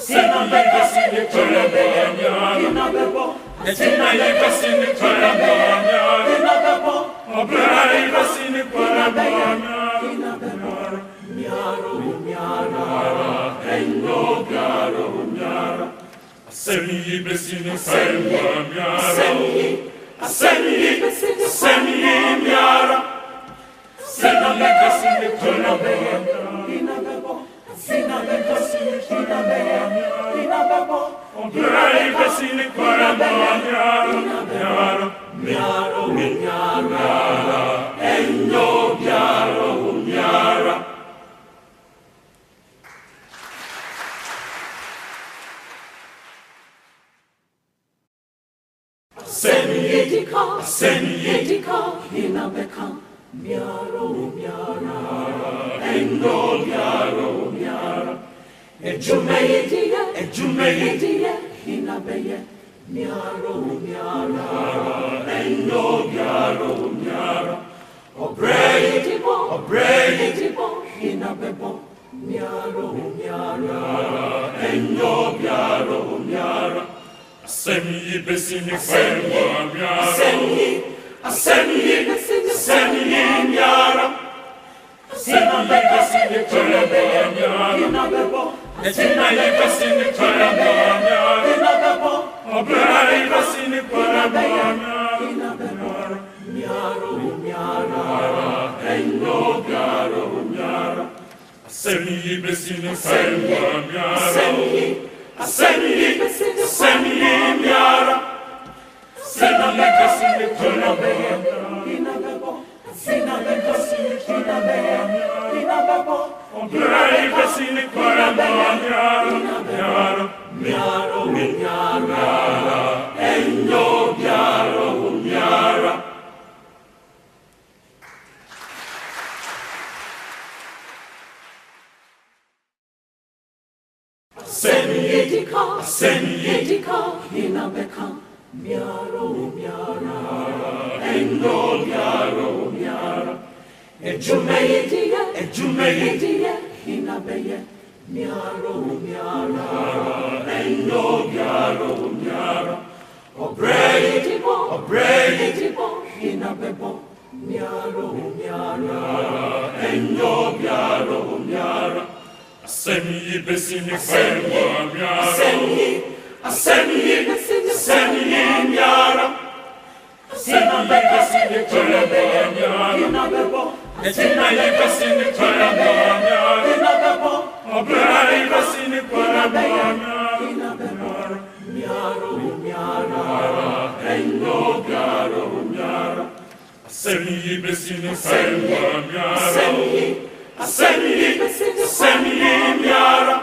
Sinabekasini Karabanya, and Sinabekasini Karabanya, Obraivasini Karabanya, Eno Garo Nyara, Semi Besini Karabanya, Semi Nyara, Sinabekasini Karabanya, Sinabekasini Karabanya, Obraivasini Karabanya, Nyara, Eno Garo Nyara. Senidika, Hinabeka, Miaro, Miara, Endo, Miaro, Miara, Ejumeidia, Hinabeye, Miaro, Miara, Endo, Miaro, Miara, Obreidibo, Hinabebo, Miaro, Miara, Endo, Miaro, Miara. Semi Besini Karabanya, Semi Nyara, Sinabekasini Karabanya, and Sinabekasini Karabanya, Obraivasini Karabanya, Eno Garo Nyara, Semi Besini Karabanya, Semi Nyara, Sinabekasini Karabanya, Obraivasini Karabanya, Eno Garo Nyara. Senidika, Hinabeka, Miaro, Miara, Endo, Miaro, Miara, Ejumeidia, Hinabeye, Miaro, Miara, Endo, Miaro, Miara, Obreidibo, Hinabebo, Miaro, Miara, Endo, Miaro, Miara. Semi Besini Karabanya, Semi Nyara, Sinabekasini Karabanya, and Sinabekasini Karabanya, Obraivasini Karabanya, Eno Garo Nyara, Semi Besini Karabanya, Semi Nyara,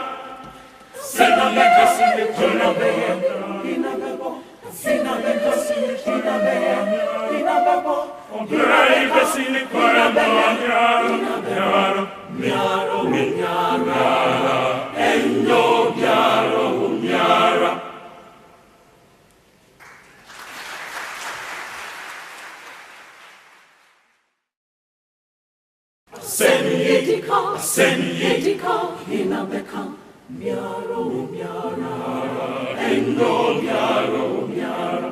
Sinabekasini Karabanya, Obraivasini Karabanya, Eno Garo Nyara. Senidika, Hinabeka, Miaro, Miara, Endo, Miaro, Miara,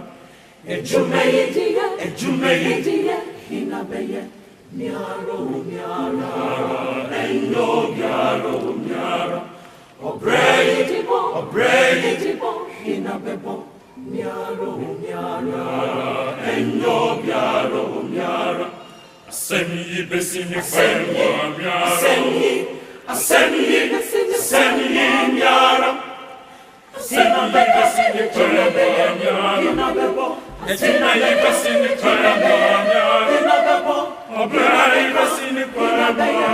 Ejumeidia, Hinabeye, Miaro, Miara, Endo, Miaro, Miara, Obreidibo, Hinabebo, Miaro, Miara, Endo, Miaro, Miara. Semi Besini Karabanya, Semi Nyara, Sinabekasini Karabanya, and Sinabekasini Karabanya, Obraivasini Karabanya,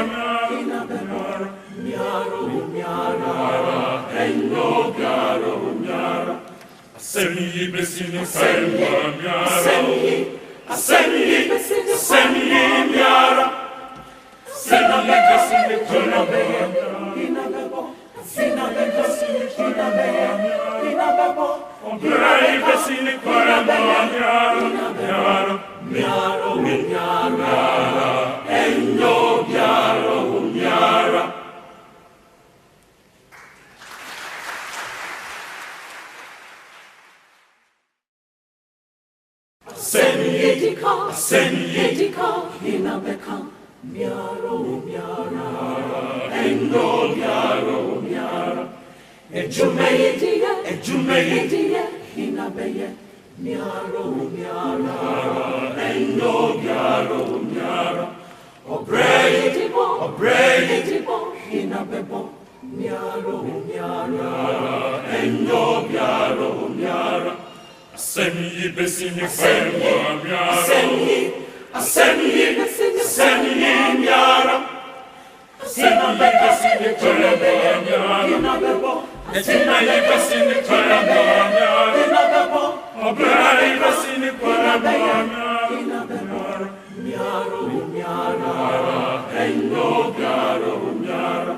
Eno Garo Nyara, Semi Besini Karabanya, Semi Nyara, Sinabekasini Karabanya, Obraivasini Karabanya, Eno Garo Nyara. Asemi, Edika, Asemi, Edika, Inabeka, Miaro, Miara, Endo biaro biara, Ejume, Edia, Ejume, Edia, Inabeye, Miaro, Miara, Endo biaro biara, Edibo, Obrey, Edibo, Inabebo, Miaro, Miara, Endo biaro biara, Asemi besini fermo biara, Asemi, Asemi biara, Asemi besini fermo biara, Inabebo, Ejume besini fermo biara, Inabebo, Obrey besini fermo biara, Inabebo, Miaro, Miara, Endo biaro biara,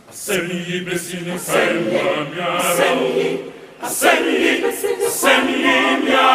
Asemi besini fermo biara, Asemi biara.